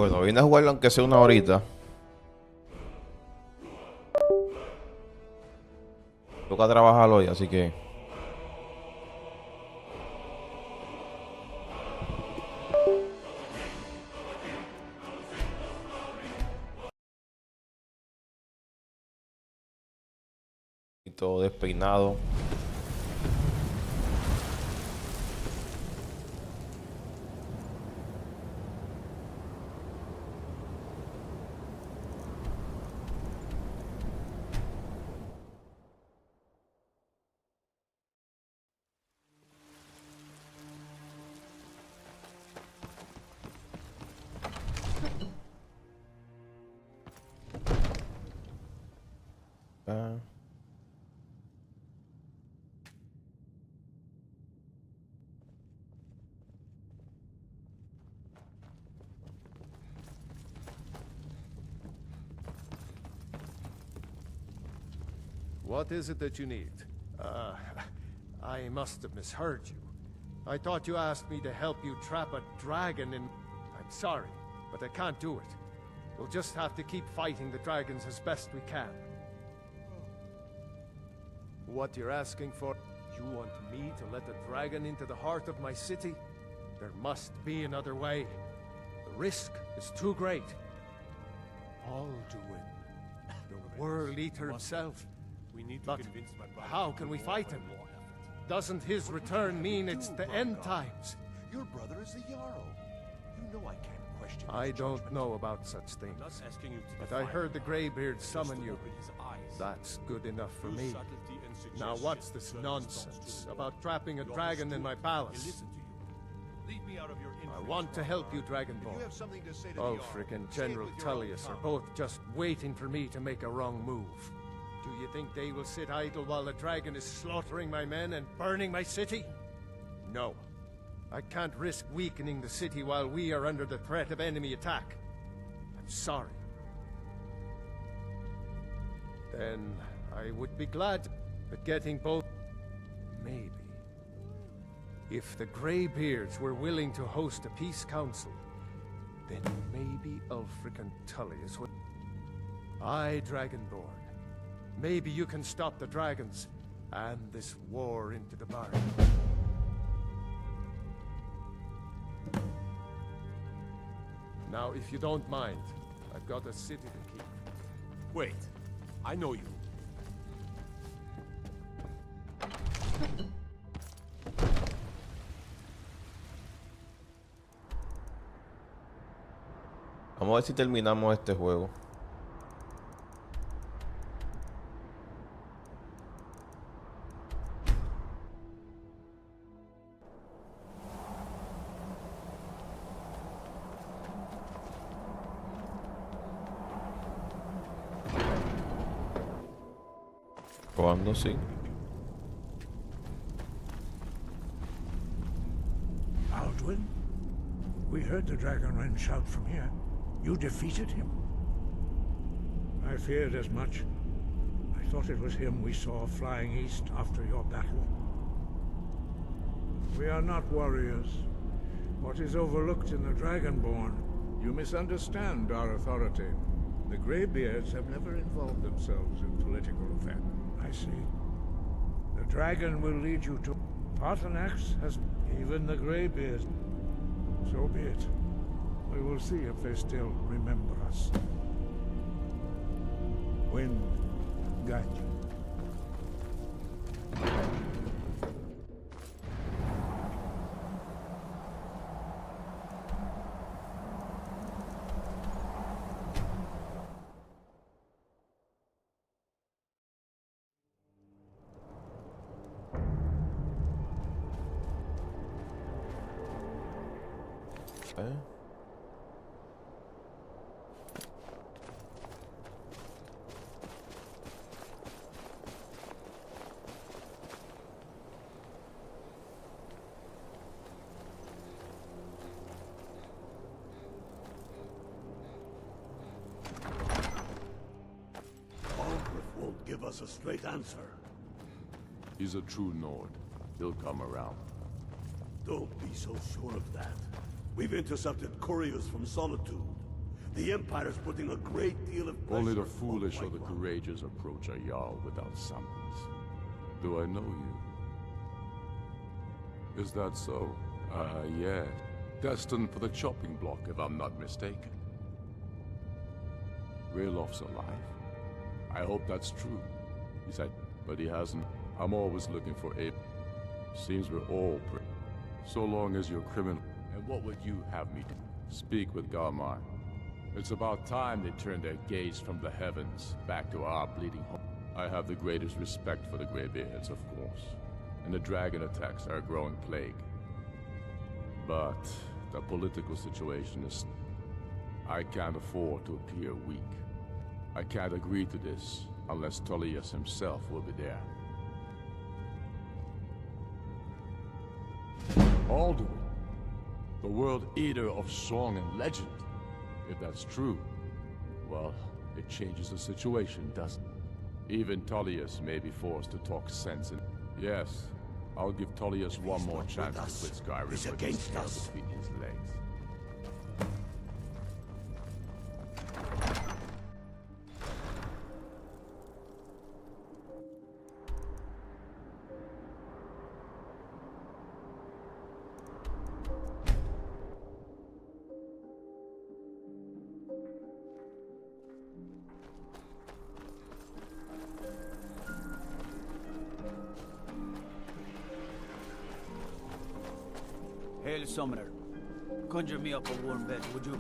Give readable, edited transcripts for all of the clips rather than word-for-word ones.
Bueno, vine a jugarlo aunque sea una horita. Toca trabajar hoy, así que... Y todo despeinado. Ah. What is it that you need? I must have misheard you. I thought you asked me to help you trap a dragon in... I'm sorry, but I can't do it. We'll just have to keep fighting the dragons as best we can. What you're asking for? You want me to let a dragon into the heart of my city? There must be another way. The risk is too great. Alduin, the World Eater himself. We need to But convince my brother how to can do we more fight and him? more effort. Doesn't his return mean it's the end times? Your brother is the Jarl. You know I can't question I his don't judgment. know about such I'm not things. asking you to But I defy heard the him. Greybeard Just summon to you. open his eyes. That's good enough for Use me. subtlety and Now suggestion what's to this turn his thoughts nonsense to about trapping a You're dragon in steward. my He'll palace? listen to you. Leave me out of your I influence, want to Jarl. help you, If Dragonborn. you have something to say to the Ulfric Jarl, and say it General with your own Tullius are tongue. both just waiting for me to make a wrong move. Do you think they will sit idle while the dragon is slaughtering my men and burning my city? No. I can't risk weakening the city while we are under the threat of enemy attack. I'm sorry. Then I would be glad at getting both... Maybe. If the Greybeards were willing to host a peace council, then maybe Ulfric and Tullius would... Aye, Dragonborn. Maybe you can stop the dragons and this war into the bargain. Now, if you don't mind, I've got a city to keep. Wait, I know you. Vamos a ver si terminamos este juego. Probando, sí. Alduin? We heard the Dragonren shout from here. You defeated him. I feared as much. I thought it was him we saw flying east after your battle. We are not warriors. What is overlooked in the Dragonborn? You misunderstand our authority. The Greybeards have never involved themselves in political affairs. I see. The dragon will lead you to... Paarthurnax has... Even the Greybeards. So be it. We will see if they still remember us. Wind, guide you. ¿Eh? Won't give us a straight answer. He's a true Nord. He'll come around. Don't be so sure of that. We've intercepted couriers from Solitude. The Empire's putting a great deal of pressure Only the on foolish or White the Run. courageous approach a Jarl without summons. Do I know you? Is that so? Yeah. Destined for the chopping block, if I'm not mistaken. Railof's alive. I hope that's true. He said, but he hasn't. I'm always looking for a... Seems we're all so long as you're criminal. And what would you have me do? Speak with Galmar. It's about time they turned their gaze from the heavens back to our bleeding home. I have the greatest respect for the Greybeards, of course. And the dragon attacks are a growing plague. But the political situation is... I can't afford to appear weak. I can't agree to this unless Tullius himself will be there. Alduin, the world eater of song and legend. If that's true, well, it changes the situation, doesn't it? Even Tullius may be forced to talk sense and... Yes, I'll give Tullius one more chance to quit Skyrim with his against tail us. between his legs. Hail, Summoner. Conjure me up a warm bed, would you?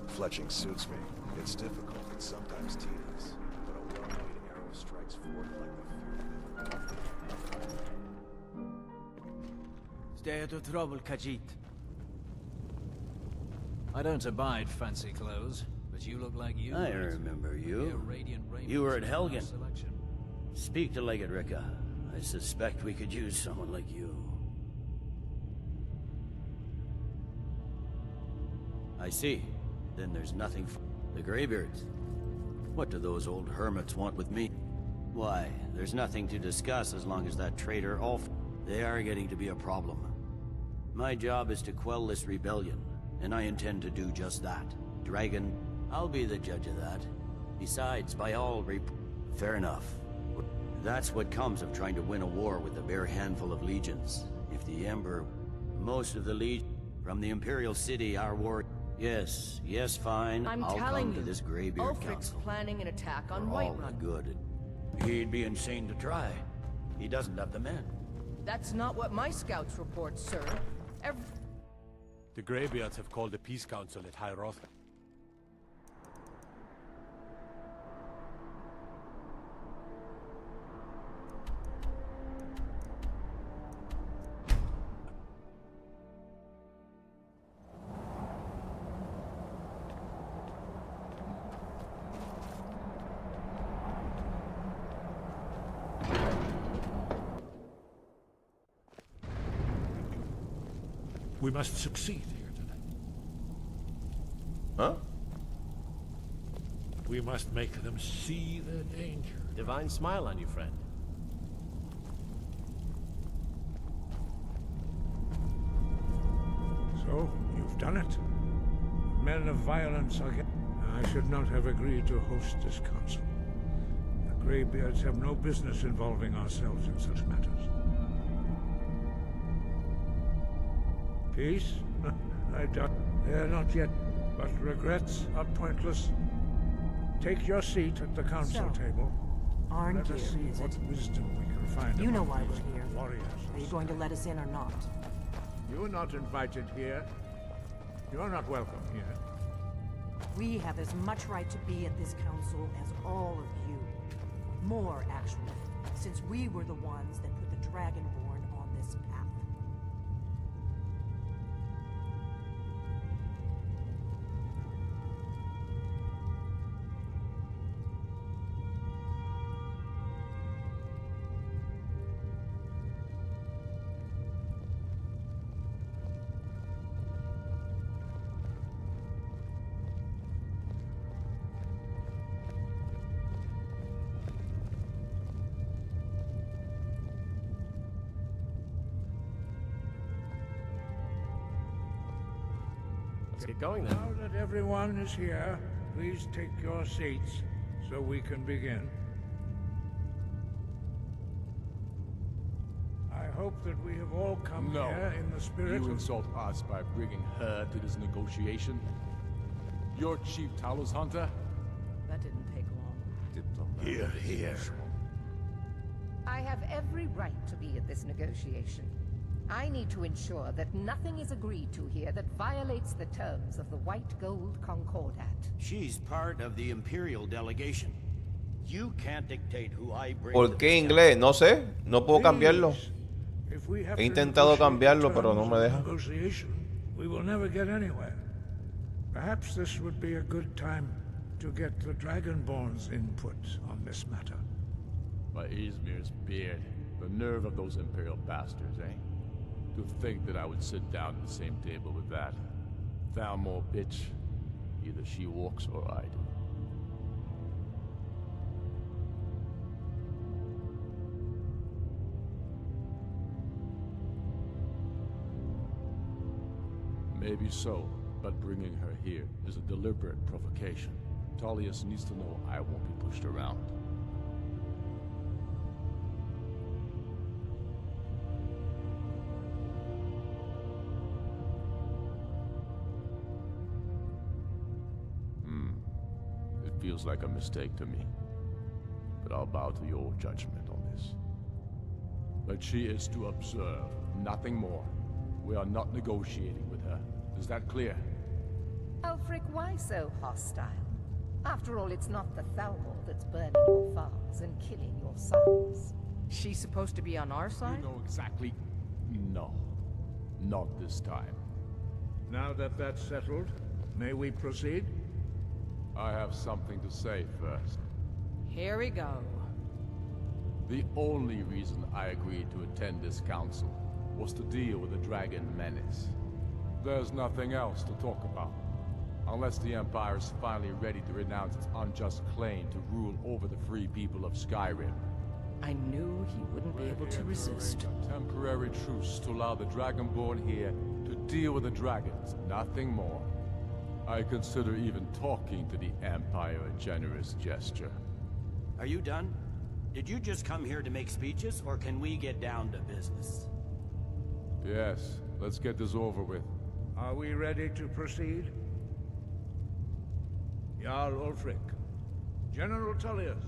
Fletching suits me. It's difficult and sometimes tedious, but a well-made arrow strikes forth like the fury. Stay out of trouble, Khajiit. I don't abide fancy clothes, but you look like you. I remember you. You were at Helgen. Speak to Legate Ricka. I suspect we could use someone like you. I see. Then there's nothing for the Greybeards. What do those old hermits want with me? Why, there's nothing to discuss as long as that traitor Ulf... They are getting to be a problem. My job is to quell this rebellion, and I intend to do just that. Dragon, I'll be the judge of that. Besides, by all fair enough. That's what comes of trying to win a war with a bare handful of legions. If the Emperor... Most of the legion... From the Imperial City, our war... Yes, fine. I'll come to this Greybeard Council. Planning an attack on For all Whiterun. the good. He'd be insane to try. He doesn't have the men. That's not what my scouts report, sir. The Greybeards have called a peace council at High Roth. We must succeed here tonight. Huh? We must make them see the danger. Divine smile on you, friend. So, you've done it. Men of violence again. I should not have agreed to host this council. The Greybeards have no business involving ourselves in such matters. Peace? I doubt. They are not yet, but regrets are pointless. Take your seat at the council table. Arngeir, Let us see what wisdom we can find. You know among why these we're here. warriors. Are you going to let us in or not? You're not invited here. You're not welcome here. We have as much right to be at this council as all of you. More, actually, since we were the ones that put the Dragonborn on this path. Let's get going then. Now that everyone is here, please take your seats so we can begin. I hope that we have all come here in the spirit You of... insult us by bringing her to this negotiation? You're Chief Talos Hunter? That didn't take long. Here, here. I have every right to be at this negotiation. I need to ensure that nothing is agreed to here that violates the terms of the White Gold Concordat. She's part of the Imperial delegation. You can't dictate who I bring. ¿Por qué inglés? No sé, no puedo cambiarlo. He intentado cambiarlo, pero no me deja. We will never get anywhere. Perhaps this would be a good time to get the Dragonborn's input on this matter. By Izmir's beard, the nerve of those Imperial bastards, eh? To think that I would sit down at the same table with that. Thalmor bitch. Either she walks or I do. Maybe so, but bringing her here is a deliberate provocation. Tullius needs to know I won't be pushed around. It feels like a mistake to me, but I'll bow to your judgment on this. But she is to observe, nothing more. We are not negotiating with her. Is that clear? Ulfric, why so hostile? After all, it's not the Thalmor that's burning your farms and killing your sons. She's supposed to be on our side? You know exactly... No. Not this time. Now that that's settled, may we proceed? I have something to say first. Here we go. The only reason I agreed to attend this council was to deal with the Dragon Menace. There's nothing else to talk about. Unless the Empire is finally ready to renounce its unjust claim to rule over the free people of Skyrim. I knew he wouldn't be able to resist. A temporary truce to allow the Dragonborn here to deal with the dragons, nothing more. I consider even talking to the Empire a generous gesture. Are you done? Did you just come here to make speeches, or can we get down to business? Yes, let's get this over with. Are we ready to proceed? Jarl Ulfric, General Tullius,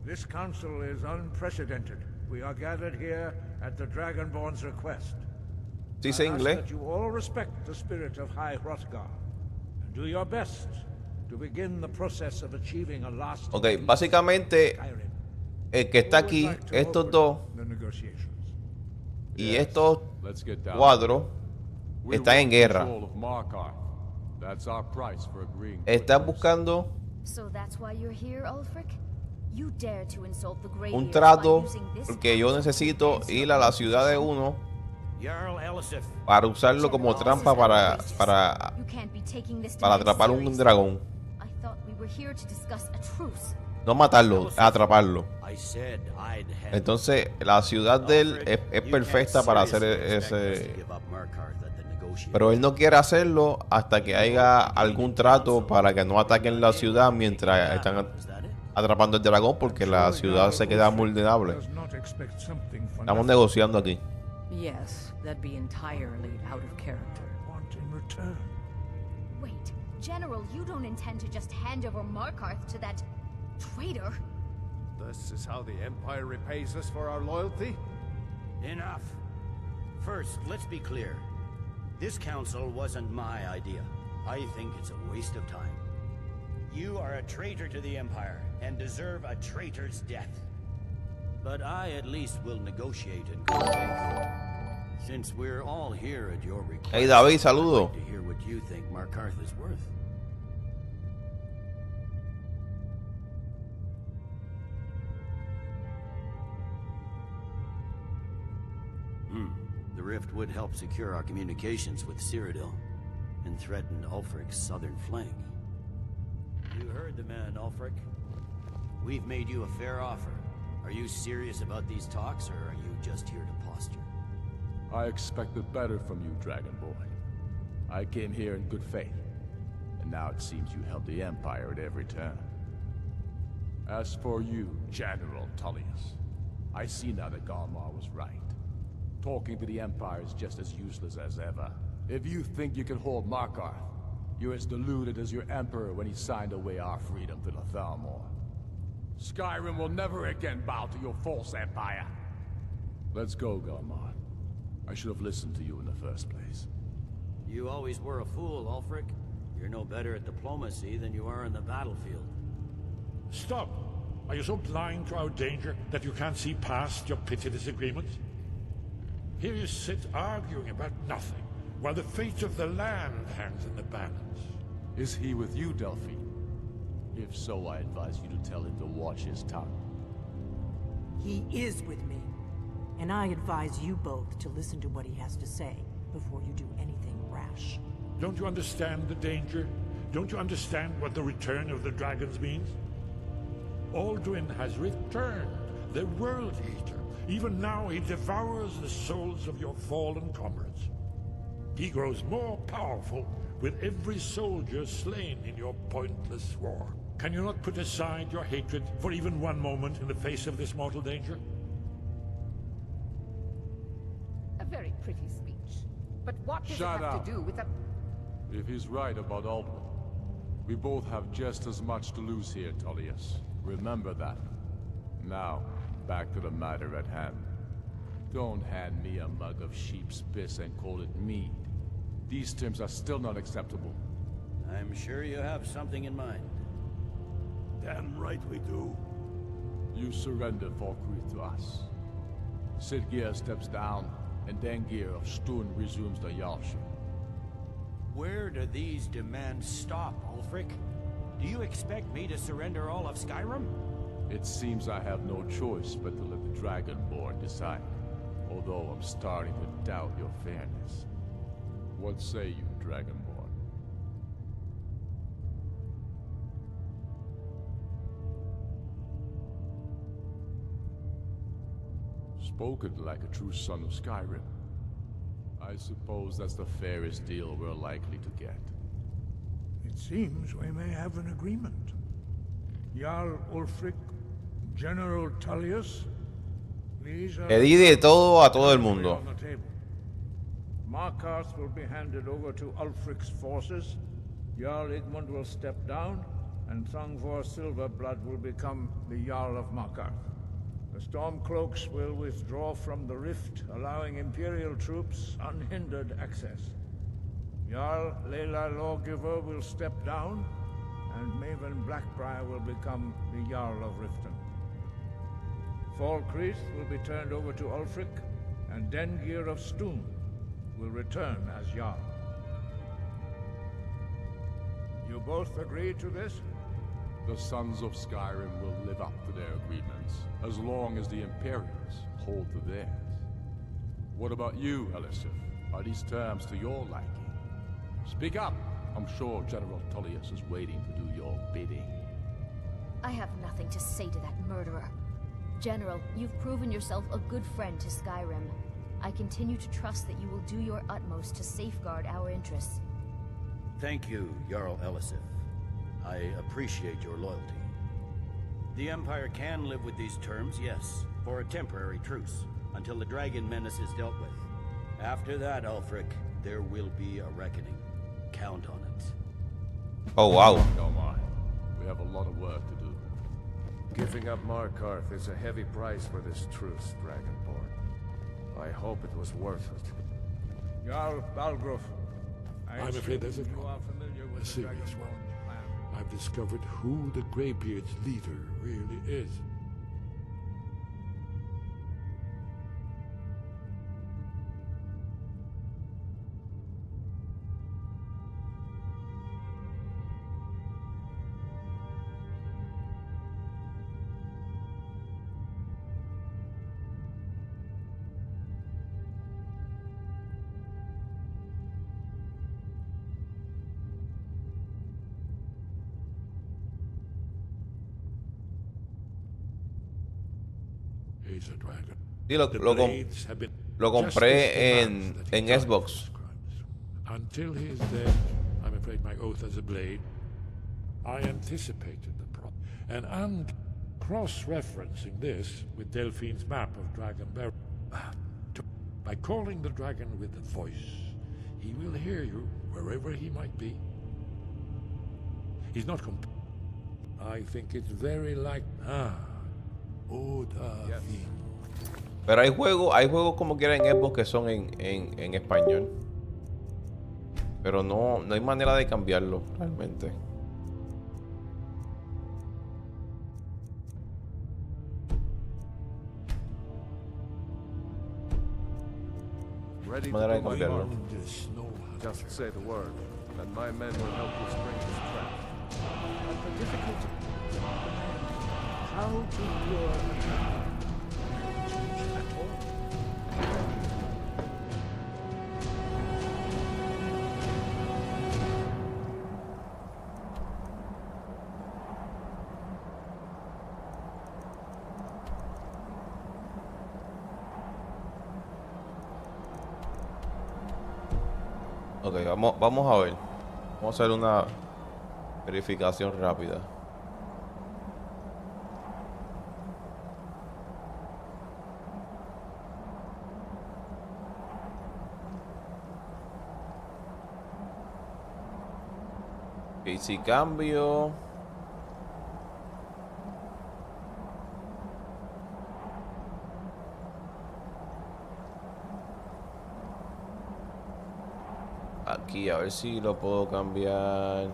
this council is unprecedented. We are gathered here at the Dragonborn's request. Sí sé inglés. That you all respect the spirit of High Hrothgar and do your best to begin the process of achieving a lasting Ok, básicamente el que está aquí, estos dos y estos cuatro están en guerra. Están buscando un trato porque yo necesito ir a la ciudad de uno para usarlo como trampa para atrapar un dragón. No matarlo, atraparlo. Entonces la ciudad de él es perfecta para hacer ese... Pero él no quiere hacerlo hasta que haya algún trato para que no ataquen la ciudad mientras están atrapando el dragón, porque la ciudad se queda vulnerable. Estamos negociando aquí. Yes, that'd be entirely out of character. Wait, General, you don't intend to just hand over Markarth to that traitor? This is how the Empire repays us for our loyalty? Enough. First, let's be clear. This council wasn't my idea. I think it's a waste of time. You are a traitor to the Empire and deserve a traitor's death. But I at least will negotiate in good faith. Since we're all here at your request, Hey David, saludo. I'd like to hear what you think Markarth is worth. The rift would help secure our communications with Cyrodiil and threaten Ulfric's southern flank. You heard the man, Ulfric. We've made you a fair offer. Are you serious about these talks, or are you just here to posture? I expected better from you, Dragonborn. I came here in good faith, and now it seems you help the Empire at every turn. As for you, General Tullius, I see now that Galmar was right. Talking to the Empire is just as useless as ever. If you think you can hold Markarth, you're as deluded as your Emperor when he signed away our freedom to the Thalmor. Skyrim will never again bow to your false empire. Let's go, Galmar. I should have listened to you in the first place. You always were a fool, Ulfric. You're no better at diplomacy than you are in the battlefield. Stop! Are you so blind to our danger that you can't see past your pitiless agreements? Here you sit arguing about nothing, while the fate of the land hangs in the balance. Is he with you, Delphine? If so, I advise you to tell him to watch his tongue. He is with me, and I advise you both to listen to what he has to say before you do anything rash. Don't you understand the danger? Don't you understand what the return of the dragons means? Alduin has returned, the World Eater. Even now he devours the souls of your fallen comrades. He grows more powerful with every soldier slain in your pointless war. Can you not put aside your hatred for even one moment in the face of this mortal danger? A very pretty speech. But what does it have to do with the... If he's right about Alduin, we both have just as much to lose here, Tullius. Remember that. Now, back to the matter at hand. Don't hand me a mug of sheep's piss and call it mead. These terms are still not acceptable. I'm sure you have something in mind. Damn right we do. You surrender Falkreath to us. Siggeir steps down, and Dengir of Stun resumes the Jarlship. Where do these demands stop, Ulfric? Do you expect me to surrender all of Skyrim? It seems I have no choice but to let the Dragonborn decide. Although I'm starting to doubt your fairness. What say you, Dragonborn? Spoken like a true son of Skyrim. I suppose that's the fairest deal we're likely to get. It seems we may have an agreement. Jarl Ulfric, General Tullius, Le di de todo a todo el mundo. Markarth will be handed over to Ulfric's forces. Jarl Igmund will step down, and Thongvor Silverblood will become the Jarl of Markarth. The Stormcloaks will withdraw from the rift, allowing Imperial troops unhindered access. Jarl Leila Lawgiver will step down, and Maven Blackbriar will become the Jarl of Riften. Falkreath will be turned over to Ulfric, and Dengir of Stun will return as Jarl. You both agree to this? The Sons of Skyrim will live up to their agreements, as long as the Imperials hold to theirs. What about you, Elisif? Are these terms to your liking? Speak up! I'm sure General Tullius is waiting to do your bidding. I have nothing to say to that murderer. General, you've proven yourself a good friend to Skyrim. I continue to trust that you will do your utmost to safeguard our interests. Thank you, Jarl Elisif. I appreciate your loyalty. The Empire can live with these terms, yes, for a temporary truce, until the dragon menace is dealt with. After that, Ulfric, there will be a reckoning. Count on it. Oh, wow. Come on. We have a lot of work to do. Giving up Markarth is a heavy price for this truce, Dragonborn. I hope it was worth it. Jarl Balgruuf, I'm afraid there's you are familiar with a the serious Dragonborn one. plan. I've discovered who the Greybeard's leader really is. Sí, lo compré en Xbox. Until he is dead, I'm afraid my oath as a blade, I anticipated the problem. And I'm cross-referencing this with Delphine's map of Dragonberry. By calling the dragon with the voice, he will hear you wherever he might be. He's not I think it's very like Pero hay juegos como quiera en Xbox que son en español. Pero no hay manera de cambiarlo realmente. Ready Manera de to do my cambiarlo. part. Just say the word, and my men will help you spring this trap. But the difficulty... How to lure a dragon at all? Ok, vamos a ver. Vamos a hacer una verificación rápida. Ok, si cambio... Aquí, a ver si lo puedo cambiar.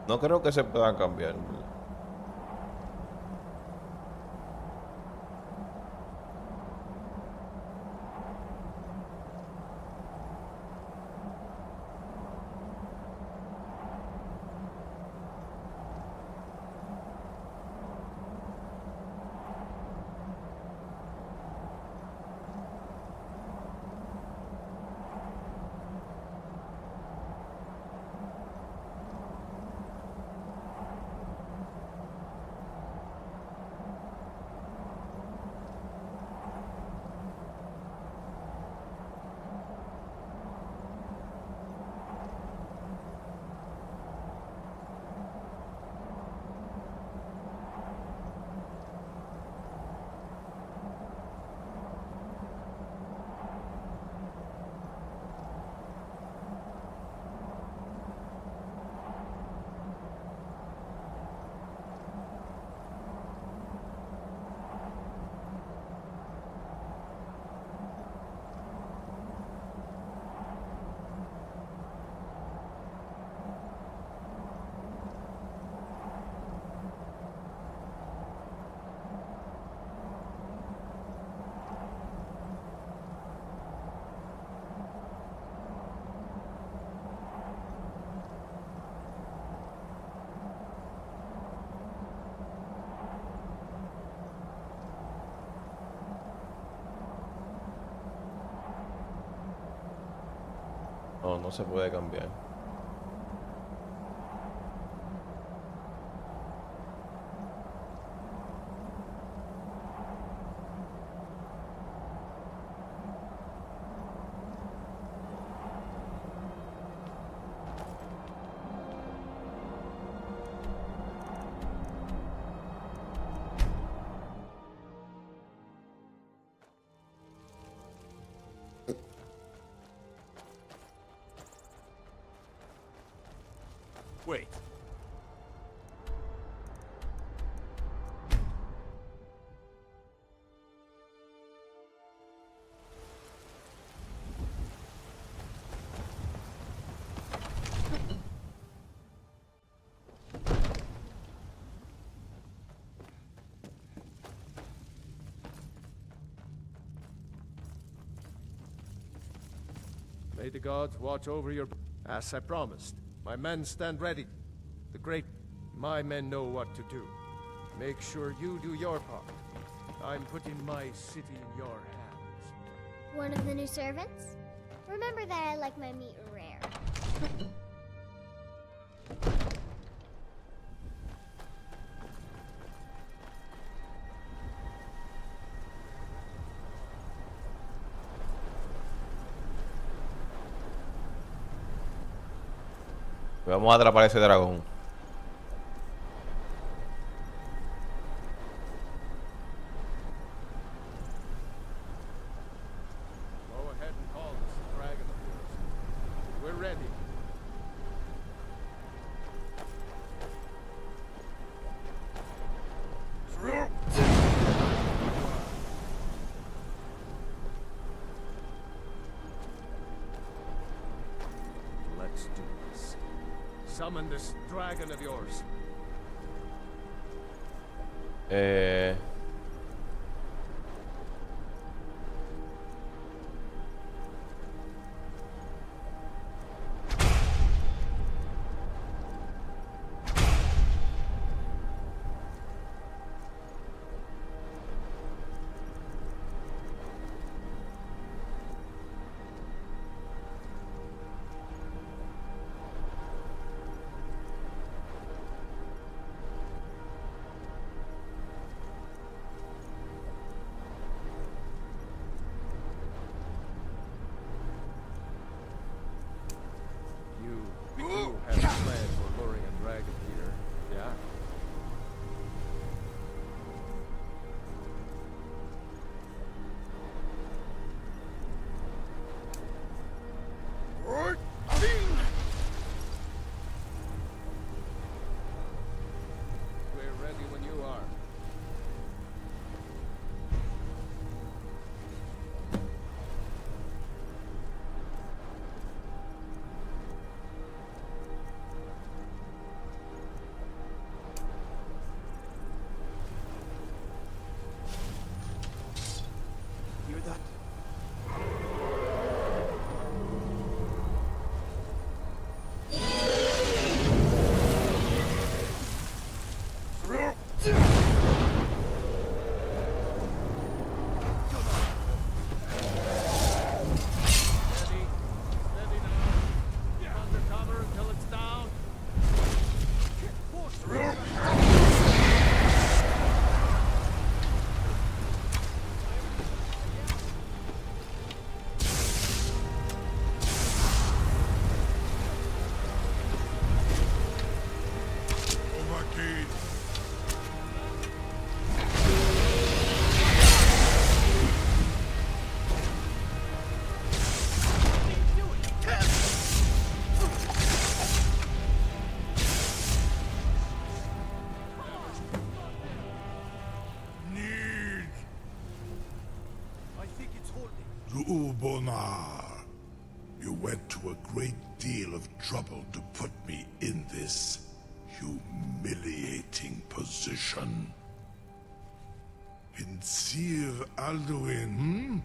No creo que se puedan cambiar. No, no se puede cambiar. Wait. May the gods watch over your... As I promised, my men stand ready. The great... My men know what to do. Make sure you do your part. I'm putting my city in your hands. One of the new servants? Remember that I like my meat rare. Vamos a atrapar ese dragón. Go ahead and call this dragon of yours. We're ready. Let's do this. Summon this dragon of yours. You have a plan for luring a dragon here, yeah? We're ready when you are. Hear that? Steady. Steady now. Under cover until it's down. I think it's holding. Lubonar, you went to a great deal of trouble to put me in this humiliating position. In Sir Alduin,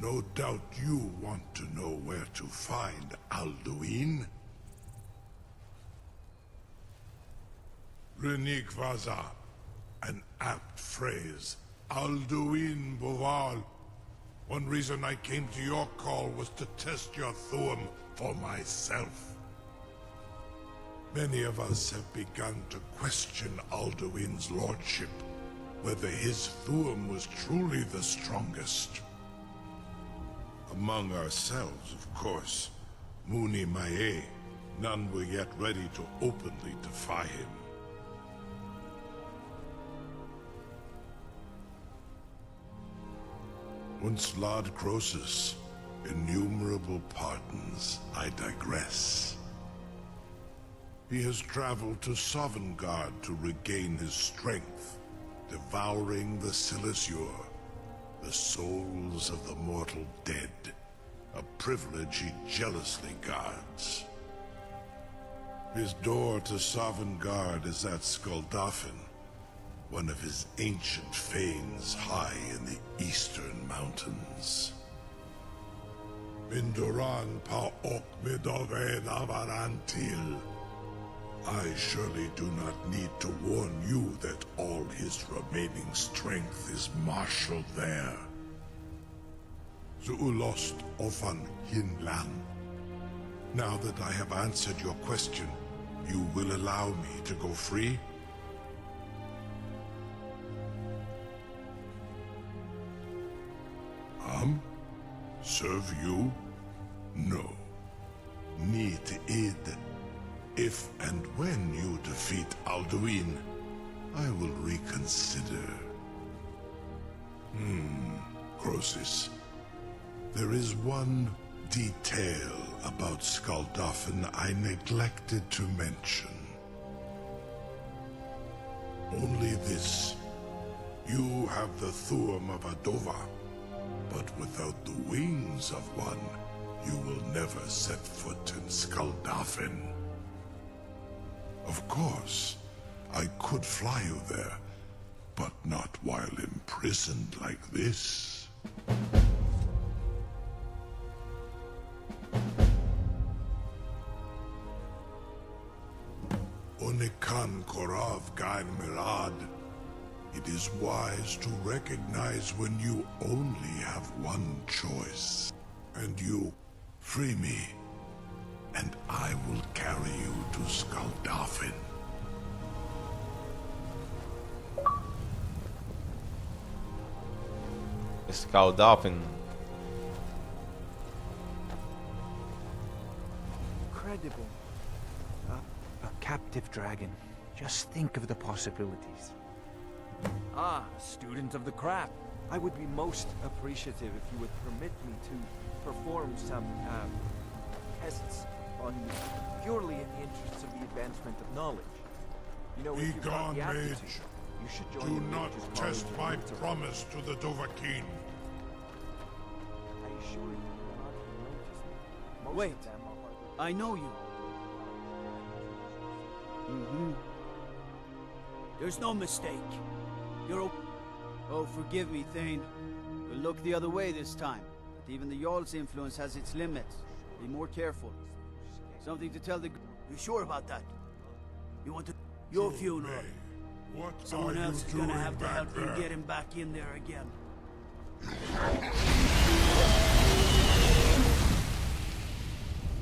No doubt you want to know where to find Alduin. Renikvaza, an apt phrase. Alduin Boval. One reason I came to your call was to test your Thuum for myself. Many of us have begun to question Alduin's lordship, whether his Thuum was truly the strongest. Among ourselves, of course, Muni Mae, none were yet ready to openly defy him. Once Lord Croesus, innumerable pardons, I digress. He has traveled to Sovngarde to regain his strength, devouring the Silesure, the souls of the mortal dead, a privilege he jealously guards. His door to Sovngarde is at Skuldafn, one of his ancient fanes high in the eastern mountains. Minduran pa ok midoven avarantil. I surely do not need to warn you that all his remaining strength is marshaled there. Zuulost ofan hinlan. Now that I have answered your question, you will allow me to go free? Serve you? No. Need id. If and when you defeat Alduin, I will reconsider. Croesus. There is one detail about Skuldafn I neglected to mention. Only this. You have the Thuum of Adova, but without the wings of one, you will never set foot in Skuldafn. Of course, I could fly you there, but not while imprisoned like this. Onikan Korav Gain Mirad. It is wise to recognize when you only have one choice. And you free me, and I will carry you to Skuldafn. Skuldafn. Incredible. A captive dragon. Just think of the possibilities. Ah, a student of the craft. I would be most appreciative if you would permit me to perform some, tests on you, purely in the interests of the advancement of knowledge. You know, if you've got the aptitude, you should join Do the not mages test calling my the promise to the Dovahkiin. I assure you, you will not notice me. Most Wait, of them are... I know you. There's no mistake. You're a... Oh, forgive me, Thane. We'll look the other way this time. But even the Jarl's influence has its limits. Be more careful. Something to tell the... You sure about that? You want to... Your funeral. What Someone are else you is gonna doing have to back help there? you get him back in there again.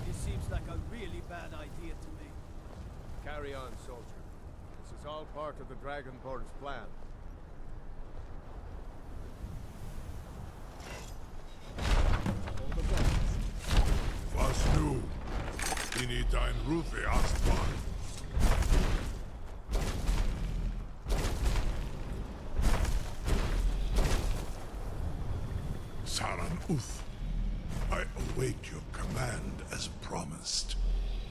This seems like a really bad idea to me. Carry on, soldier. This is all part of the Dragonborn's plan. Was nu? Ini dein Rufe Astman. Saran Uth, I await your command as promised.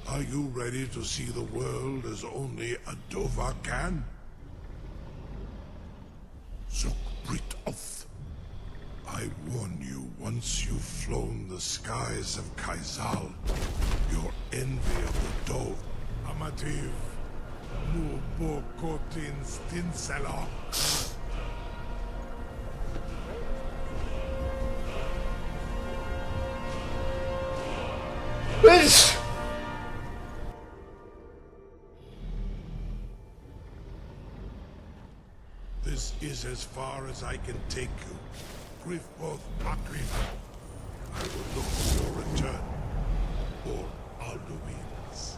Are you ready to see the world as only a Dova can? Zuk Brit Oth. I warn you, once you've flown the skies of Kaizal, your envy of the Dove, Amativ, Mubokotin Stinsela. This is as far as I can take you. Griffboth Makri. I will look for your return, or Alduin's.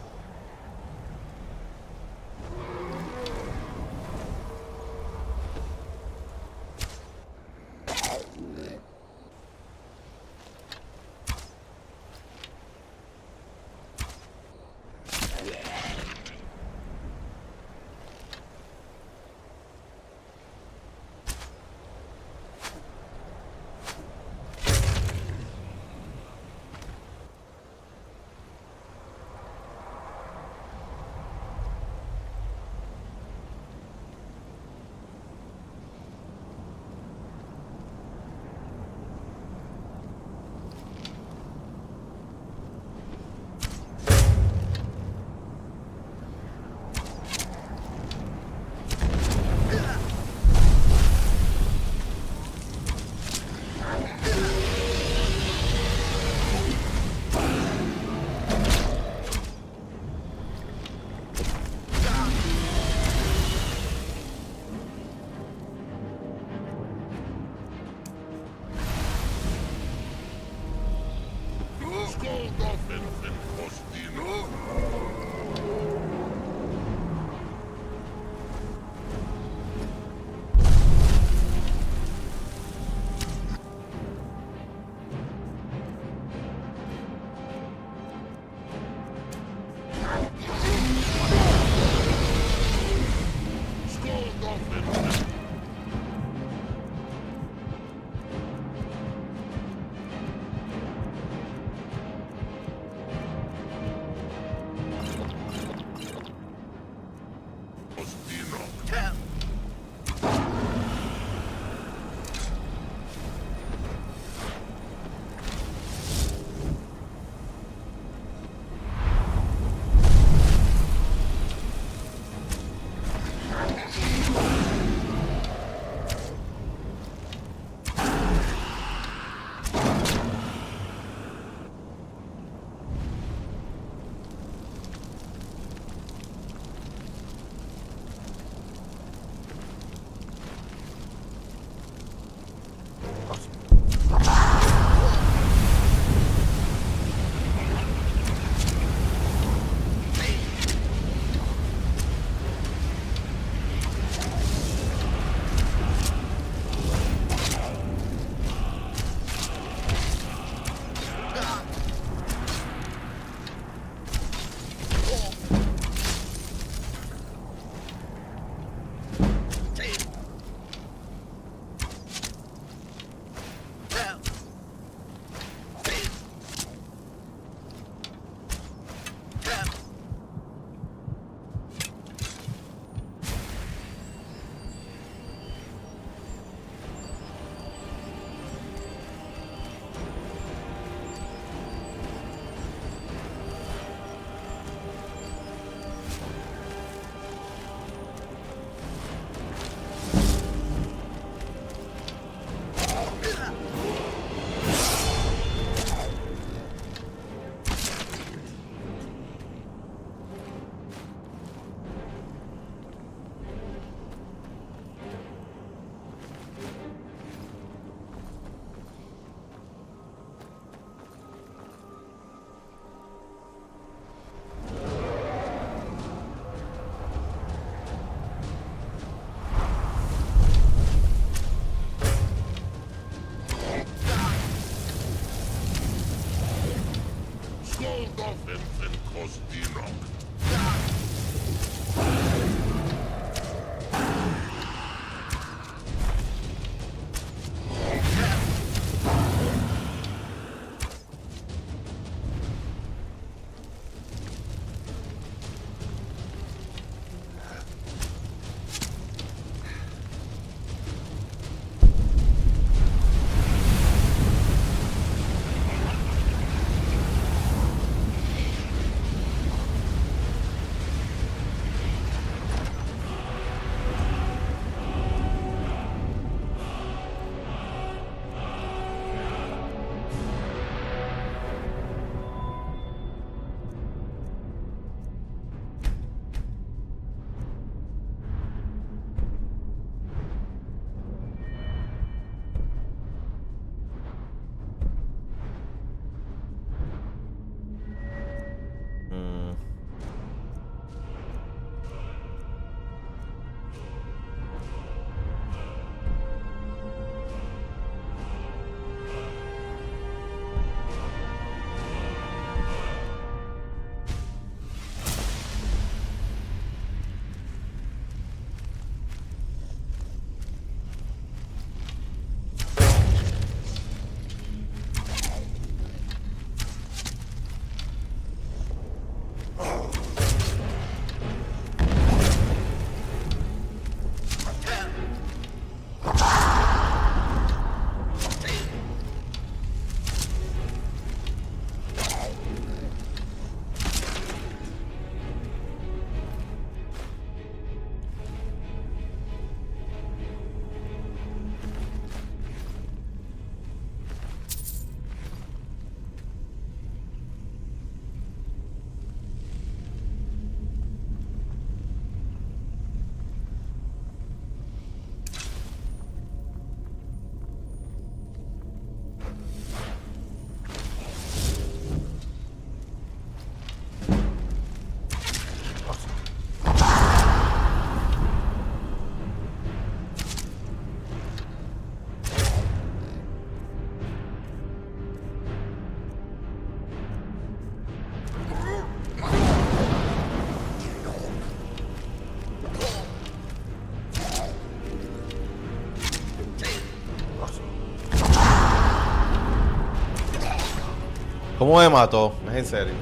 ¿Cómo me mató? Es en serio.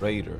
Raider.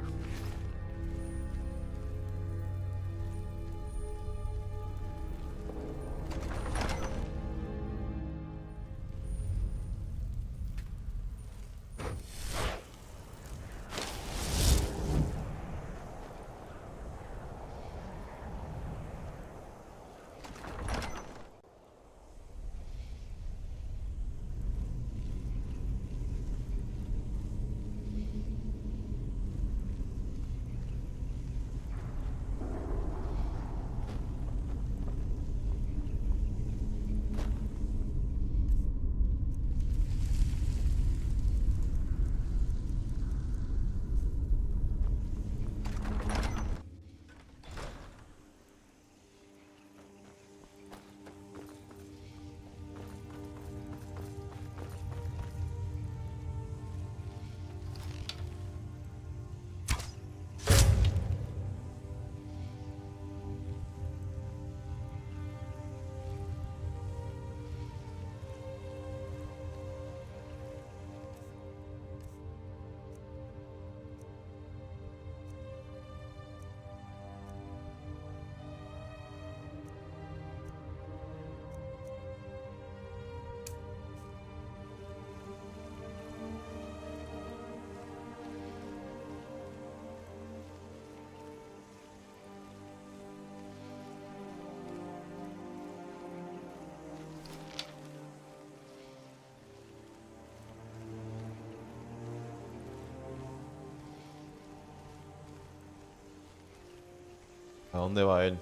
¿A dónde va él?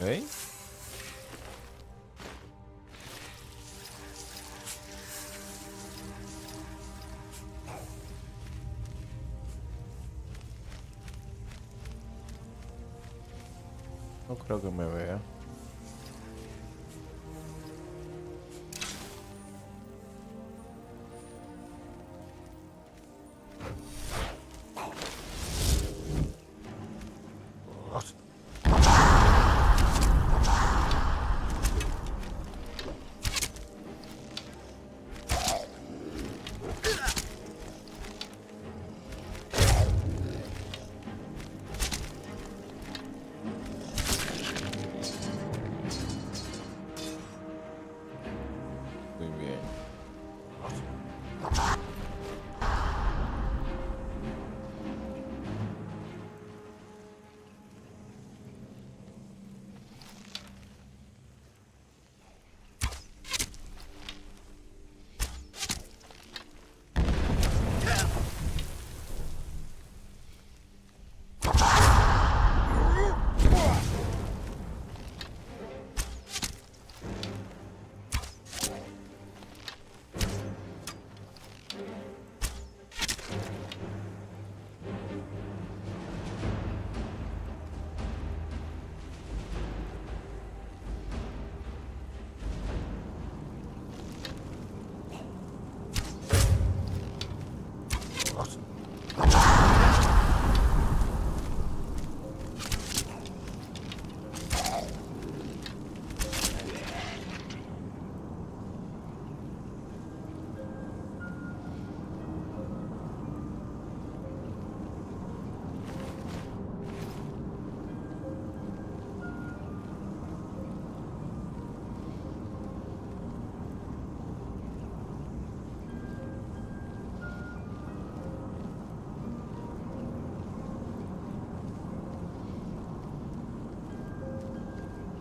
¿Eh? No creo que me vea.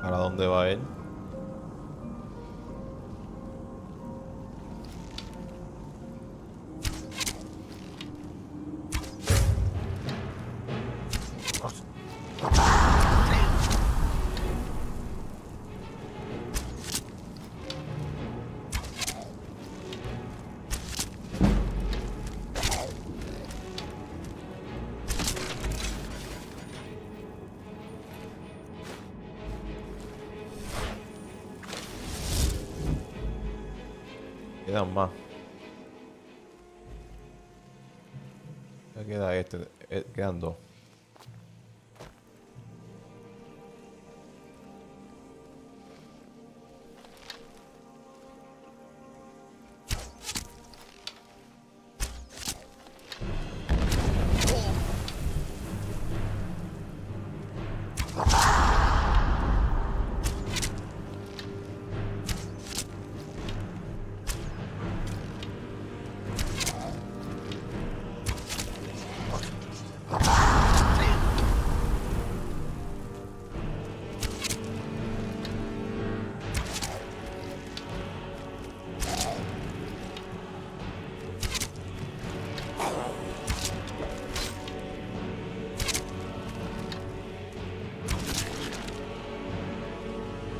¿Para dónde va él? Quedan más. Ya queda este. Quedan dos.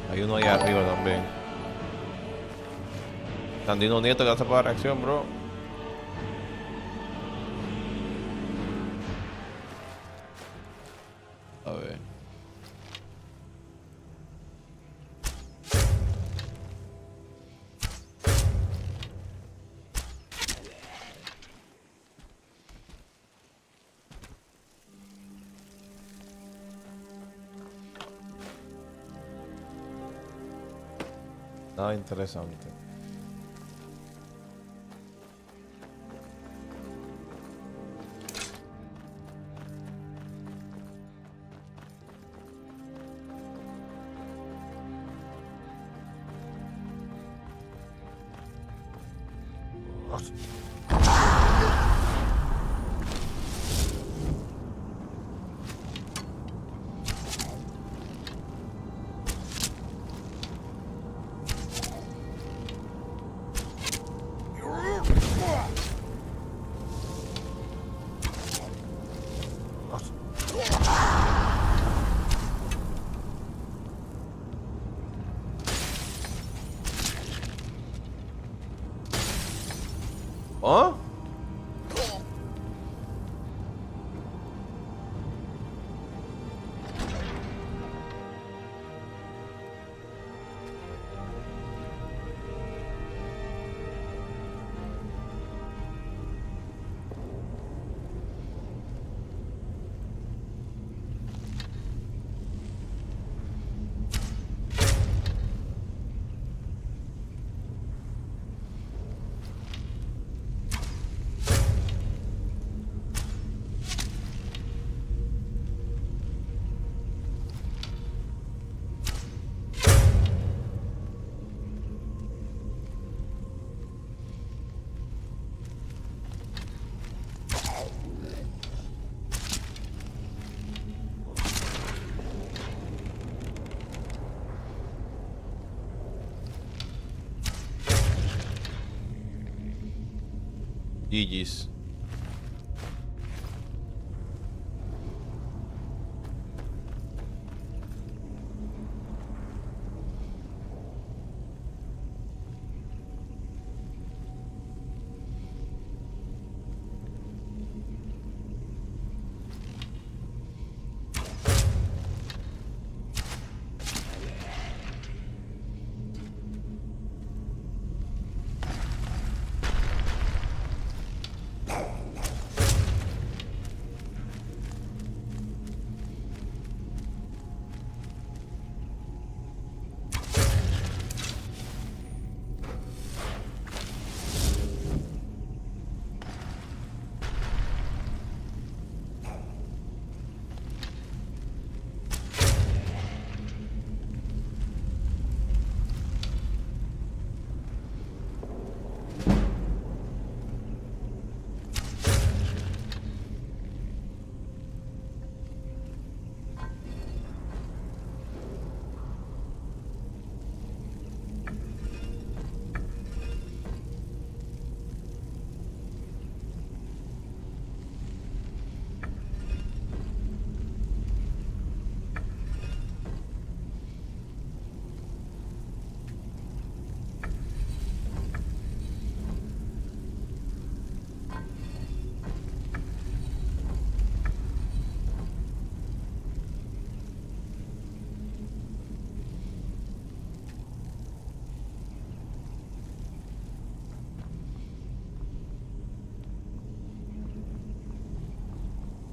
Hay uno allá arriba también. Sandino Nieto que hace para reacción, bro. A ver. Nada interesante. ¿Oh? GG's.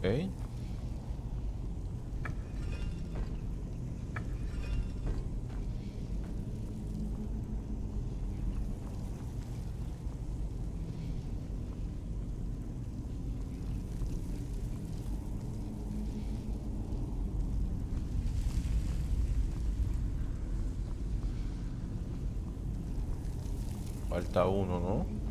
Ok. Falta uno, ¿no?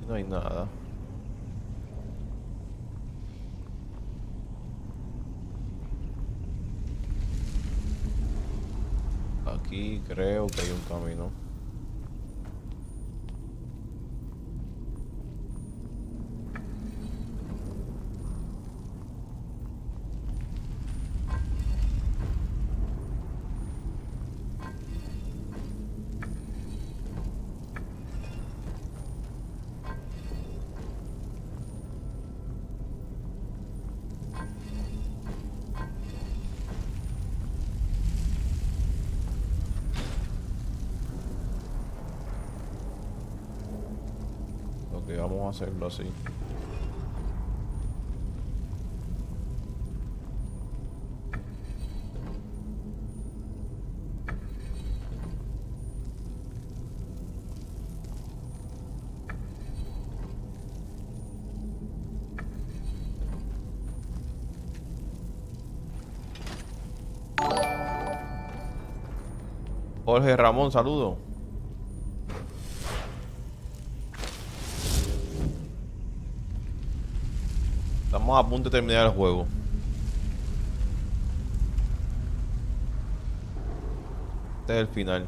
No hay nada. Aquí creo que hay un camino. Ok, vamos a hacerlo así. Jorge Ramón, saludo. Estamos a punto de terminar el juego. Este es el final.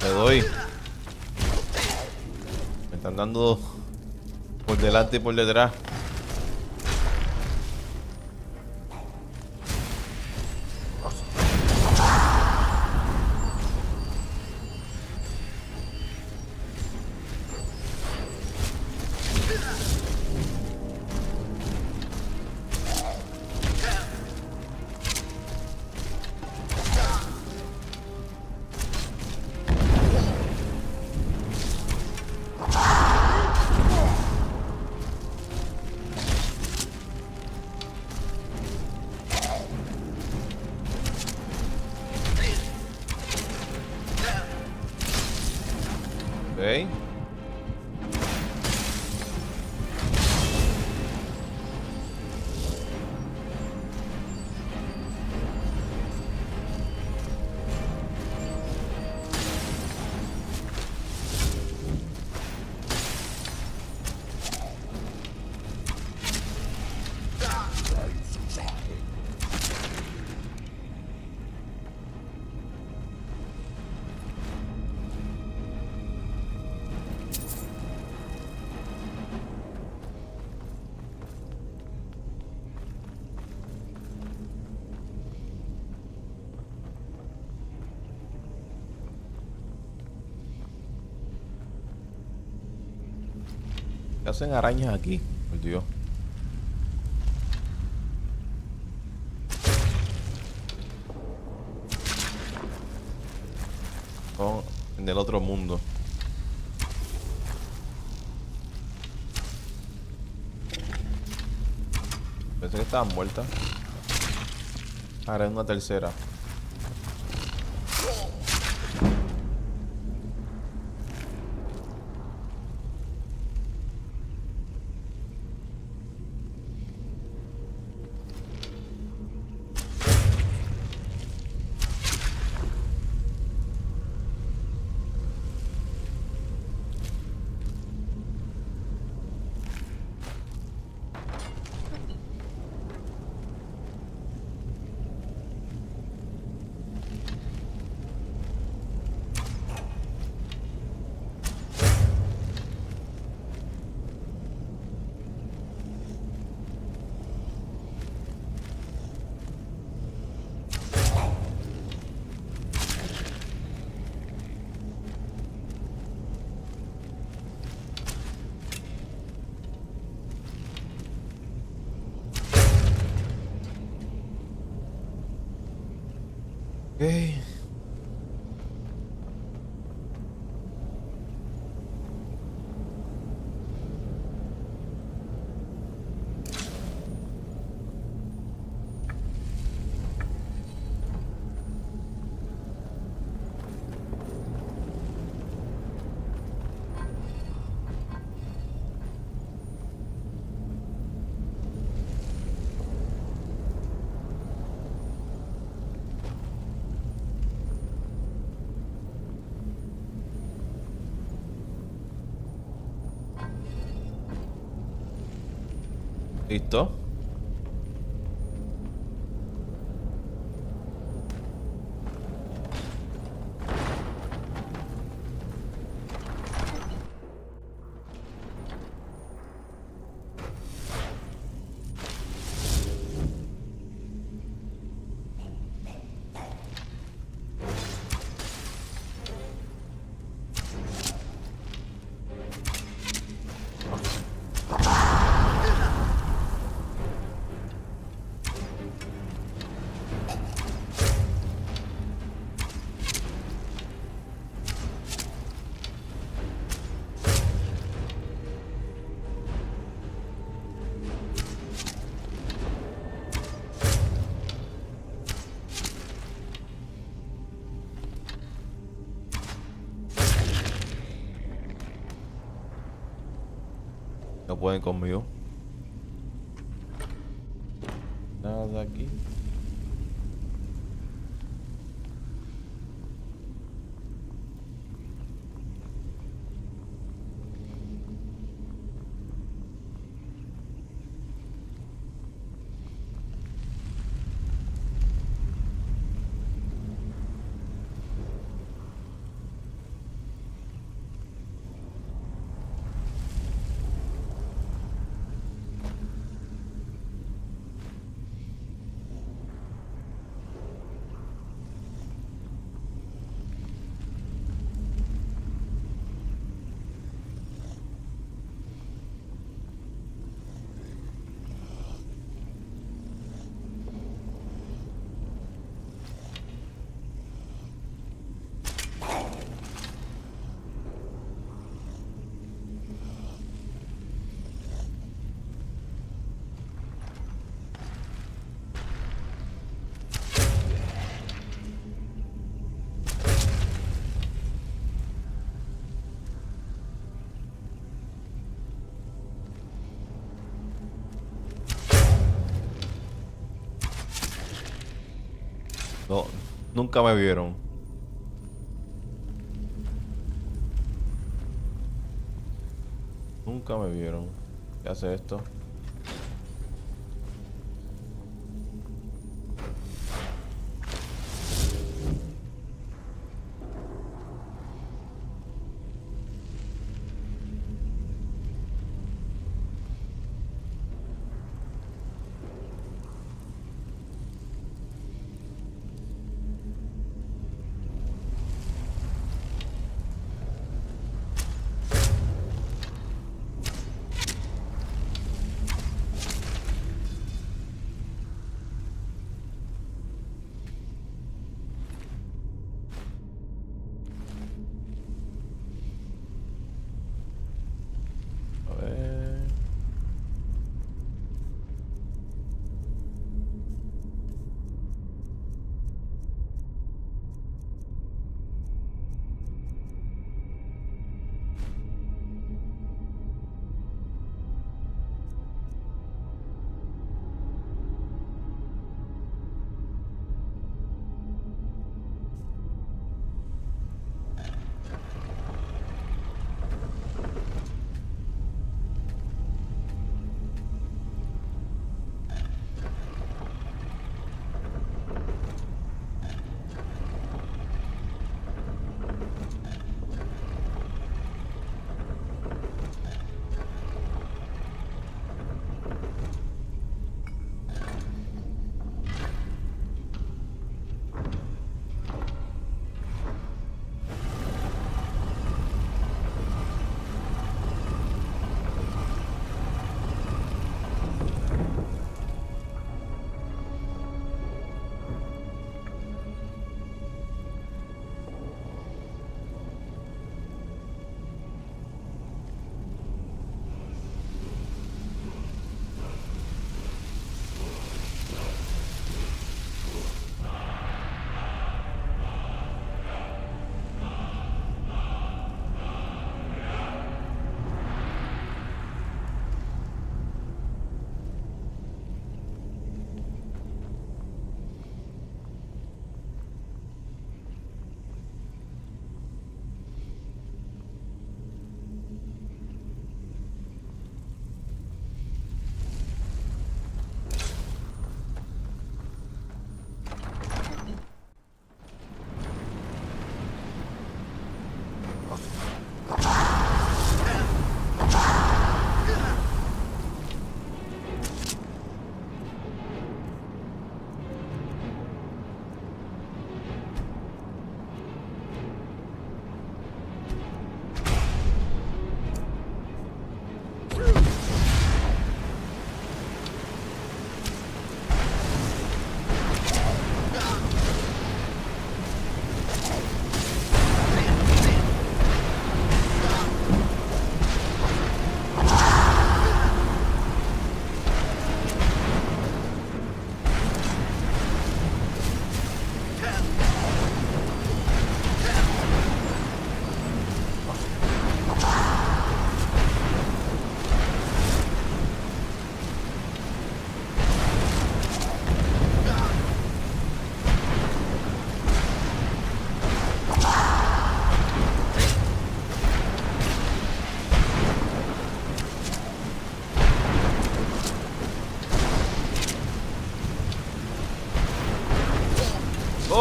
Le doy. Me están dando por delante y por detrás. Ok. ¿Qué hacen arañas aquí? Por Dios. Son en el otro mundo. Pensé que estaban muertas. Ahora es una tercera. Okay. Listo. No pueden conmigo. Nada aquí. No, nunca me vieron. Nunca me vieron. ¿Qué hace esto?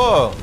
¡Oh!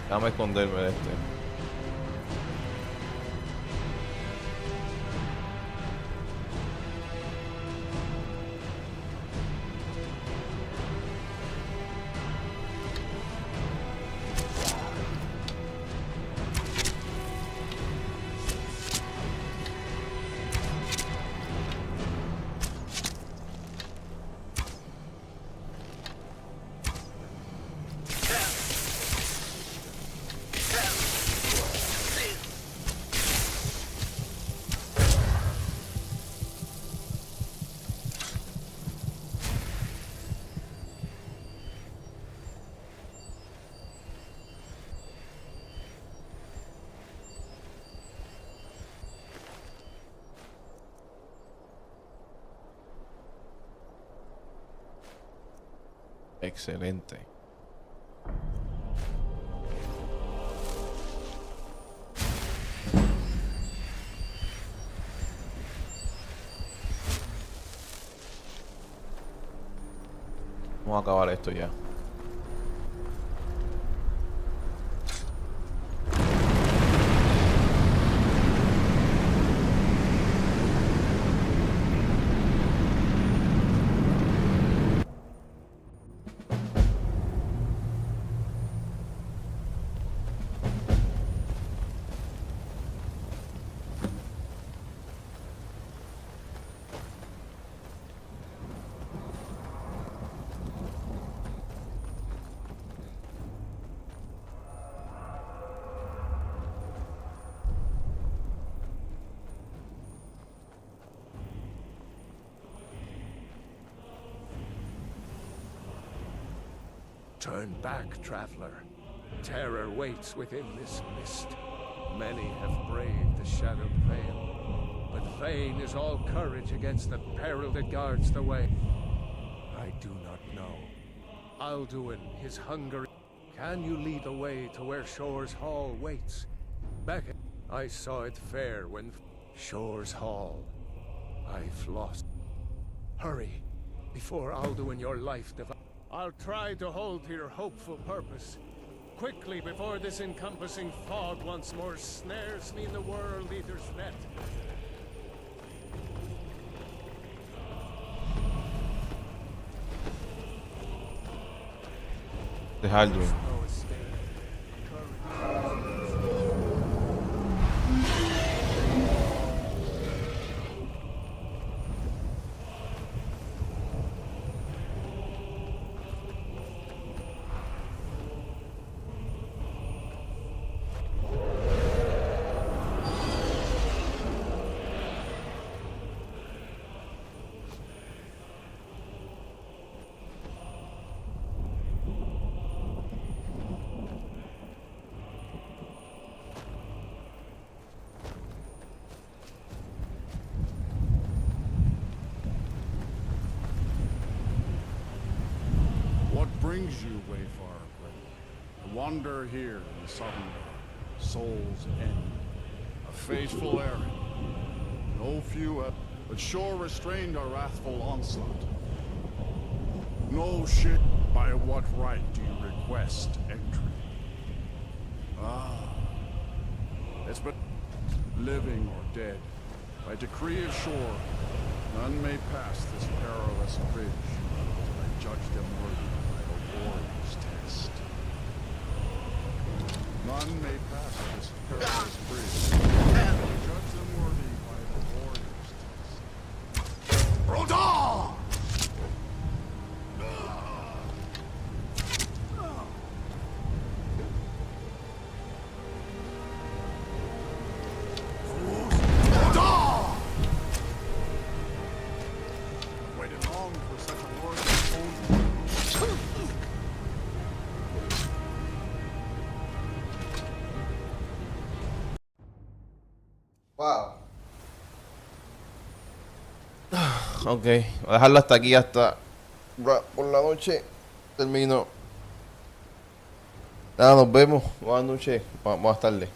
Déjame esconderme de este. Excelente. Vamos a acabar esto ya. Turn back, traveler. Terror waits within this mist. Many have braved the shadowed veil, but vain is all courage against the peril that guards the way. I do not know. Alduin, his hunger. Can you lead the way to where Shore's Hall waits? Beckett, I saw it fair when Shore's Hall. I've lost. Hurry, before Alduin your life divides. I'll try to hold to your hopeful purpose. Quickly, before this encompassing fog once more snares me in the World Eater's net. De Alduin. Brings you, wayfarer, to wander here in Sovngarde, Soul's End. A fateful errand. No few, but Shore restrained our wrathful onslaught. No shit. By what right do you request entry? Ah. It's but living or dead. By decree of Shore, None may pass this perilous bridge until I judge them worthy by the warrior's test. None may pass this perilous bridge until I judge them worthy by the warrior's test. Rodon! Wow. Ok, voy a dejarlo hasta aquí, hasta por la noche. Termino. Nada, nos vemos. Buenas noches. Buenas tardes.